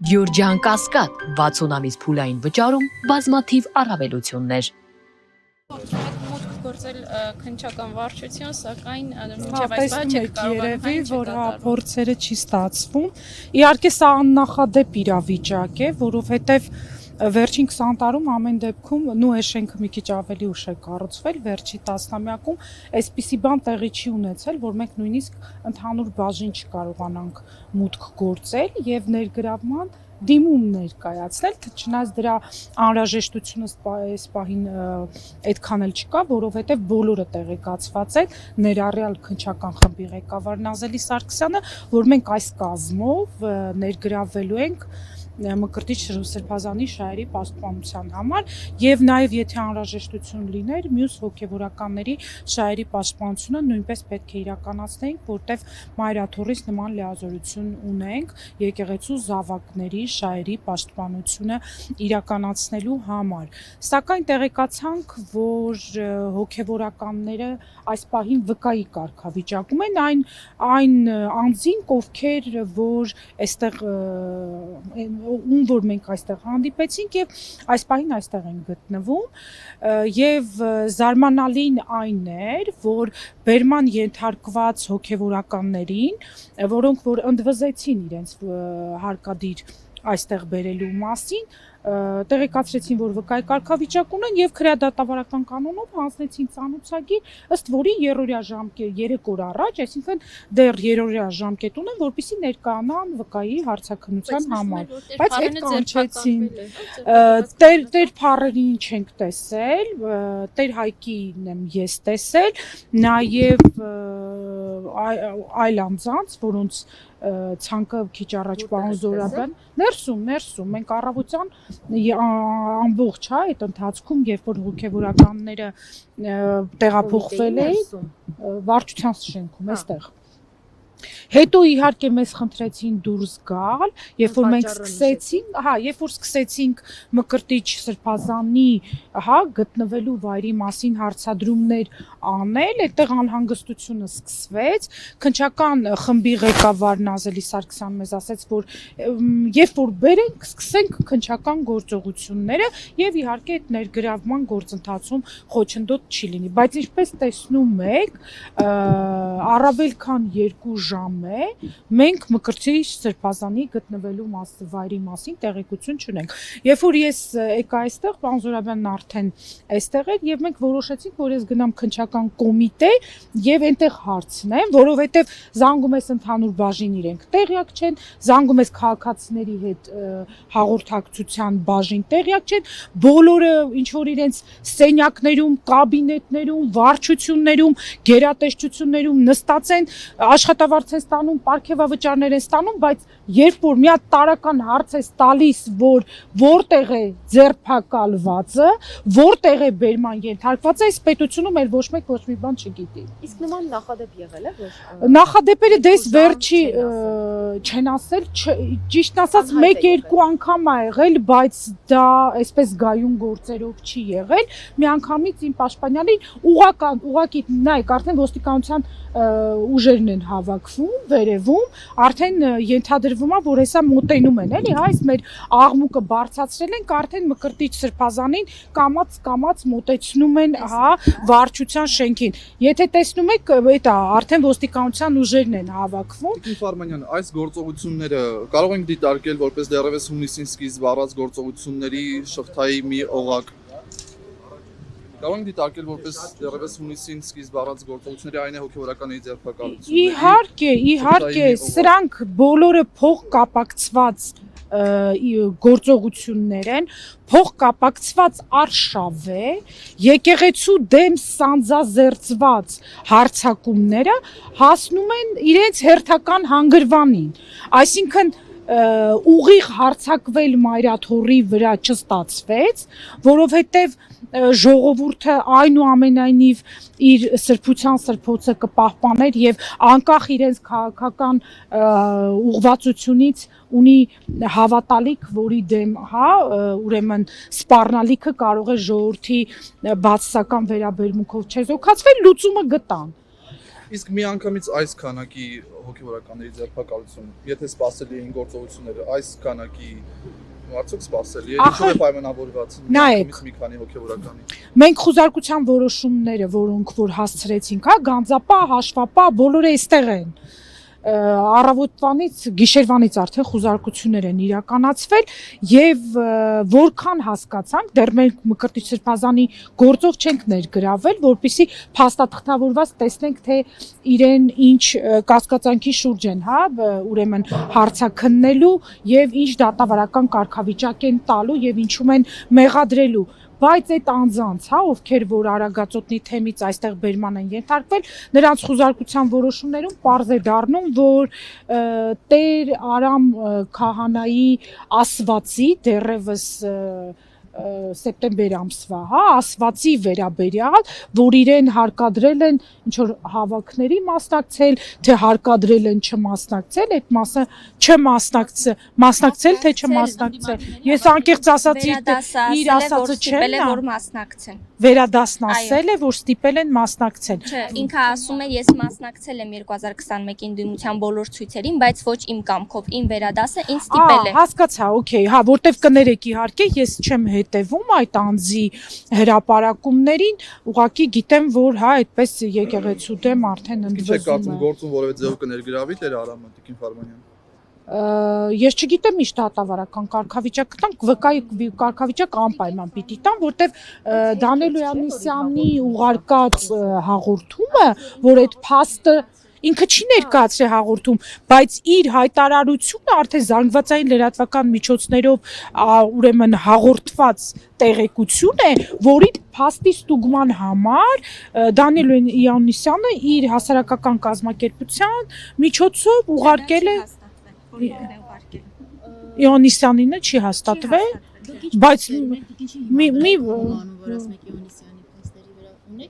Գյուրջան Կասկադ 60 ամիս փուլային վճարում բազմաթիվ առավելություններ։ Մուտք գործել քննչական վարչություն, սակայն մինչև այս բանը չեք կարողանում որ փորձերը չի ստացվում։ Իհարկե սա աննախադեպ իրավիճակ է, որովհետև վերջին 20 տարում ամեն դեպքում այս շենքը մի քիչ ավելի ուշ է կառուցվել, վերջի տասնամյակում այսպիսի բան տեղի չի ունեցել, որ մենք նույնիսկ ընդհանուր բաժին չկարողանանք մուտք գործել եւ ներգրավման դիմում ներկայացնել, չնայած դրա անհրաժեշտությունը այս պահին այդքան էլ չկա, որովհետև բոլորը տեղեկացված են, ներառյալ քննչական խմբի ղեկավար Նազելի Սարգսյանը, որ մենք այս կազմով ներգրավվելու ենք Մկրտիչ Սրբազանի շահերի պաշտպանության համար եւ նաեւ եթե անհրաժեշտություն լիներ մյուս հոգեվորականների շահերի պաշտպանությունը նույնպես պետք է իրականացնեինք, որտեղ մայրաթորից նման լիազորություն ունենք եկեղեցու զավակների շահերի պաշտպանությունը իրականացնելու համար։ Սակայն տեղեկացանք, որ հոգեվորականները այս պահին վկայի կարգավիճակում են այն անձինք, ովքեր որ այստեղ ում որ մենք այստեղ հանդիպեցինք եւ այս պահին այստեղ են գտնվում եւ զարմանալին այն էր, որ բերման ենթարկված հոգեվորականներին, որոնք որ ընդվզեցին իրենց հարկադիր այստեղ բերելու մասին, տեղեկացրեցին, որ վկայի կարգավիճակ ունեն եւ քրեադատավարական կանոնով հանձնեցին ցանուցագիր, ըստ որի երրորդյա ժամկետ 3 օր առաջ, այսինքն դեռ երրորդյա ժամկետ ունեն, որպեսզի ներկայանան վկայի հարցաքննության համար, բայց հետ կանչեցին։ Տեր Փարերին չենք տեսել, Տեր Հայկին եմ ես տեսել, նաեւ այլ անձանց, որոնց ցանկը քիչ առաջ պարոն Զորաբյան ներսում մենք առավոտյան ամբողջ այդ ընթացքում երբ որ հոգեվորականները տեղափոխվել էին վարչության շենքում այստեղ Հետո իհարկե մեզ խնդրեցին դուրս գալ, երբ որ մենք սկսեցինք Մկրտիչ Սրբազանի, գտնվելու վայրի մասին հարցադրումներ անել, այդտեղ անհանգստությունը սկսվեց, քննչական խմբի ղեկավար Նազելի Սարգսյանը մեզ ասաց, որ երբ որ բերենք, սկսենք քննչական գործողությունները եւ իհարկե այդ ներգրավման գործընթացում խոչընդոտ չի լինի, բայց ինչպես տեսնում եք, առավել քան 2 ժամ է, մենք Մկրտիչ Սրբազանի գտնվելու վայրի մասին տեղեկություն չունենք։ Երբ որ ես եկա այստեղ, պարոն Զորաբյանն արդեն այստեղ էր եւ մենք որոշեցինք, որ ես գնամ քննչական կոմիտե եւ այնտեղ հարցնեմ, որովհետեւ զանգում ես ընդհանուր բաժին իրենք տեղյակ չեն, զանգում ես քաղաքացիների հետ հաղորդակցության բաժին տեղյակ չեն, բոլորը ինչ որ իրենց սենյակներում, կաբինետներում, վարչություններում, գերատեսչություններում նստած են, աշխատավարձ են ստանում, պարգևավճարներ են ստանում, բայց երբ որ մի հատ տարական հարց է տալիս, որ որտեղ է ձերբակալվածը, որտեղ է բերման ենթարկվածը, այս պետությունում էլ ոչ մեկ ոչ մի բան չգիտի։ Իսկ նման նախադեպ եղել է ոչ։ Նախադեպերը դες վերջի չեն ասել, ճիշտ ասած 1-2 անգամ ա եղել, բայց դա այսպես գայուն գործերով չի եղել։ Մի անգամից իմ պաշտպանյալին ուղղակի նայեք, արդեն ոստիկանության ուժերն են հավաքվում, վերևում, արդեն ենթադրվում է, որ հեսա մոտենում են, էլի, այս մեր աղմուկը բարձրացրել ենք, արդեն Մկրտիչ Սրբազանին կամաց մոտեցնում են, վարչության շենքին։ Եթե տեսնում եք, արդեն ոստիկանության ուժերն են հավաքվում։ Տիկին Ֆարմանյան, այս գործողությունները կարող ենք դիտարկել որպես դեռևս հունիսին սկիզբ առած գործողությունների շղթայի մի օղակ։ Կարող ենք դիտարկել որպես դեռևս հունիսին սկիզբ առած գործողությունների այն է հոգեվորականների ձերբակալությունները։ Իհարկե, սրանք բոլորը փոխկապակցված գործողություններ են, փոխկապակցված արշավ է, եկեղեցու դեմ սանձազերծված հարձակումները հասնում են իրենց հերթական հանգրվանին, այսինքն ուղիղ հարձակվել մայրաթորի վրա չստացվեց, որովհետև ժողովուրդը այնուամենայնիվ իր սրբության սրբոցը կպահպաներ եւ անկախ իրենց քաղաքական ուղղվածությունից ունի հավատալիք, որի դեմ, ուրեմն սպառնալիքը կարող է ժողովրդի բացասական վերաբերմունքով չեզոքացվել, լուծումը գտան։ Իսկ միանգամից այս քանակի հոգեվորականների ձերբակալություն, եթե սպասելի էին գործողությունները, այս քանակի արդյոք սպասելի է, ինչու է պայմանավորված միանգամից մի քանի հոգեվորականի։ Մենք խոզարկության որոշումները, որոնք որ հասցրեցինք, հա, գանձապա, հաշվապա, բոլորը այստեղ են։ Առավոտվանից, գիշերվանից արդեն խոզարկություններ են իրականացվել եւ որքան հասկացանք, դեռ մենք Մկրտիչ Սրբազանի գործով չենք ներգրավել, որպեսզի փաստաթղթավորված տեսնենք, թե իրեն ինչ կասկածանքի շուրջ են, հա, ուրեմն հարցաքննելու եւ ինչ դատավարական կարգավիճակ են տալու եւ ինչու են մեղադրելու։ Բայց այդ անձանց, հա, ովքեր որ Արագածոտնի թեմից այստեղ բերման են ենթարկվել, նրանց խոզարկության որոշումներում պարզ է դառնում, որ Տեր Արամ քահանայի ասվածի դեռևս սեպտեմբեր ամսվա, հա, ասվածի վերաբերյալ, որ իրեն հարկադրել են ինչ որ հավաքների մասնակցել, թե հարկադրել են չմասնակցել, այդ մասը մասնակցել, թե չմասնակցել։ Ես անկեղծ ասած իր ասածը չեմ, որ մասնակցեն։ Վերադասնասել է, որ ստիպել են մասնակցել։ Չէ, ինքը ասում է, ես մասնակցել եմ 2021-ին դիմության բոլոր ցույցերին, բայց ոչ իմ կամքով, իմ վերադասը ինձ ստիպել է։ Հասկացա, օքեյ, հա, որտեվ կներեք իհարկե, ես չեմ հետևում այդ անձի հրապարակումներին, ուղղակի գիտեմ, որ հա, այդպես եկեղեցու դեմ արդեն Ինչ է կարծում գործում որևէ ձև կներգրավի Տեր Արամը Տիկին Ֆարմանյան։ Ես չգիտեմ ինչ դատավարական կարգավիճակ կտամ, վկայի կարգավիճակ անպայման պիտի տամ, որտեվ Դանիել Հովհաննիսյանի ուղարկած հաղորդումը, որ այդ փաստը ինքը չի ներկայացրել հաղորդում, բայց իր հայտարարությունը արդեն զանգվածային լրատվական միջոցներով ուրեմն հաղորդված տեղեկություն է, որի փաստի ստուգման համար Դանիել Հովհաննիսյանը իր հասարակական կազմակերպության միջոցով ուղարկել է Իոնիսյանինը չի հաստատվել, բայց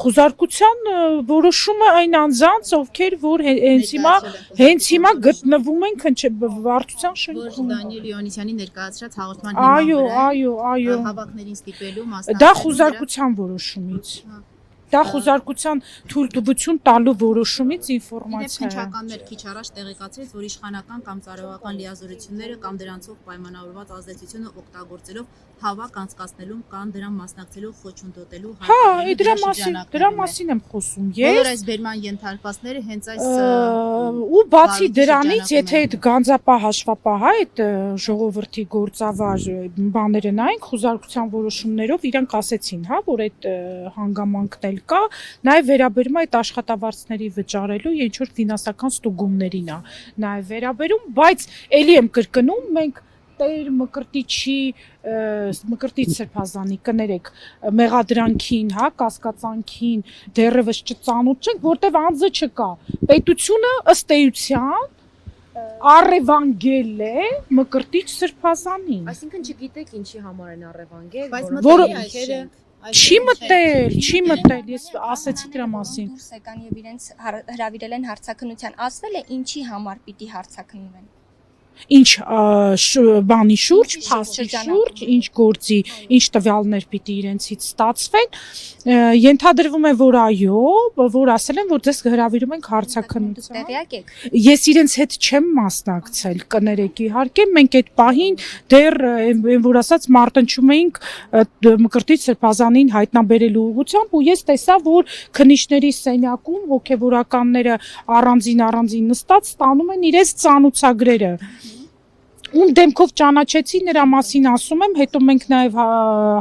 խոզարկության որոշումը այն անձանց, ովքեր որ հենց հիմա գտնվում են վարչության շենքում։ Դանիել Իոնիսյանի ներկայացրած հաղորդման հիման Այո, հավաքներին ստիպելու մասնակցել։ դա խոզարկության որոշումից։ Դա խոզարկության թույլտվություն տալու որոշումից ինֆորմացիա է։ Քննչականներ քիչ առաջ տեղեկացրեց, որ իշխանական կամ ծառայողական լիազորությունները կամ դրանցով պայմանավորված ազդեցությունը օգտագործելով հավաք անցկացնելուն կամ դրան մասնակցելու խոչընդոտելու դրա մասին եմ խոսում ես։ Բոլոր այս բերման ենթարկվածները հենց այս ու բացի դրանից, եթե այդ գանձապա հաշվապա, հա, այդ ժողովրդի գործավար բաները նայենք, խոզարկության որոշումներով իրանք ասեցին, հա, որ այդ հանգամանքն էլ կա, նաև վերաբերում է այդ աշխատավարձների վճարելու ինչ որ ֆինանսական ստուգումներին է նաև վերաբերում, բայց ելի եմ կրկնում, մենք Տեր Մկրտիչ Սրբազանի կներեք մեղադրանքին, հա, կասկածանքին դեռևս չծանոթ չենք, որտեվ անձը չկա։ Պետությունը ըստ էության առևանգել է Մկրտիչ Սրբազանին։ Այսինքն չգիտեք ինչի համար են առևանգել, Չի մտել, ես ասեցի դրա մասին։ Դուրս եկան եւ իրենց հրավիրել են հարցաքննության, ասվել է ինչի համար պիտի հարցաքննվեն։ Ինչ բանի շուրջ, փաստի շուրջ, ինչ գործի, ինչ տվյալներ պիտի իրենցից ստացվեն, ենթադրվում է, որ այո, որ ասել են, որ ձեզ հրավիրում ենք հարցաքննության։ Տեղյակ եք։ Ես իրենց հետ չեմ մասնակցել, կներեք իհարկե, մենք այդ պահին դեռ որ ասած մարտնչում էինք Մկրտիչ Սրբազանին հայտնաբերելու ուղղությամբ ու ես տեսա, որ քննիչների սենյակում հոգևորականները առանձին նստած ստանում են իրենց ծանուցագրերը։ Ում դեմքով ճանաչեցի նրա մասին ասում եմ, հետո մենք նաև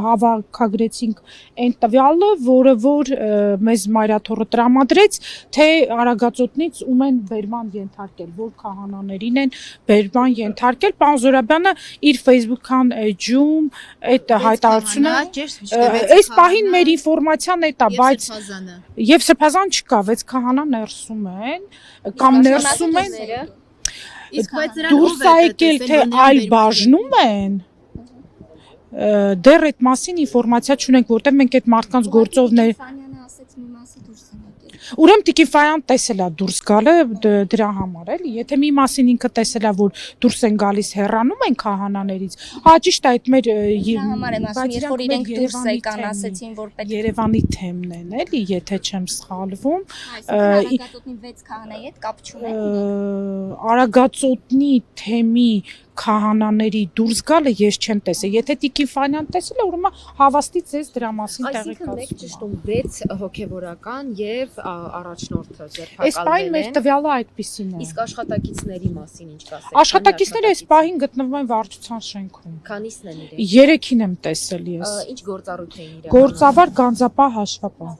հավաքագրեցինք այն տվյալը, որը որ մեզ Մայրաթոռը տրամադրեց, թե Արագածոտնից ում են բերման ենթարկել, որ քահանաներին են բերման ենթարկել։ Պարոն Զորաբյանը իր Facebook-ան էջում այդ հայտարարությունը այս պահին մեր ինֆորմացիան է դա, բայց եւ Սրբազան չկա, 6 քահանա ներսում են կամ ներսում են դուրս եկել, թե այլ բաժնում են, դեռ այդ մասին ինֆորմացիա չունենք, որտեղ մենք այդ մարդկանց գործով ասեց մի մասը դուրս են եկել։ Ուրեմն Տիկին Ֆայան տեսել է դուրս գալը դրա համար էլի, եթե մի մասին ինքը տեսել է, որ դուրս են գալիս հեռանում են քահանաներից, հա ճիշտ է, այդ մեր Դրա համար եմ ասում, երբ որ իրենք դուրս եկան, ասեցին, որ պետք է Երևանի թեմն են, էլի, եթե չեմ սխալվում, Արագածոտնի 6 քահանայի հետ կապ չունեն։ Արագածոտնի թեմի քահանաների դուրս գալը ես չեմ տեսել։ Եթե Տիկին Ֆանյան տեսել է, ուրեմն հավաստի ձեզ դրա մասին Այսինքն մեկ ճշտում 6 հոգևորական եւ առաջնորդը Այս պահին ձերբակալվել մեր են։ տվյալը այդպեսին է։ Իսկ աշխատակիցների մասին ինչ կասեք։ Աշխատակիցները այս պահին գտնվում են վարչության շենքում։ Քանիսն են իրենք։ 3-ին եմ տեսել ես։ Ինչ գործառույթ էին իրականացնում։ Գործավար Գանձապահ հաշվապահ։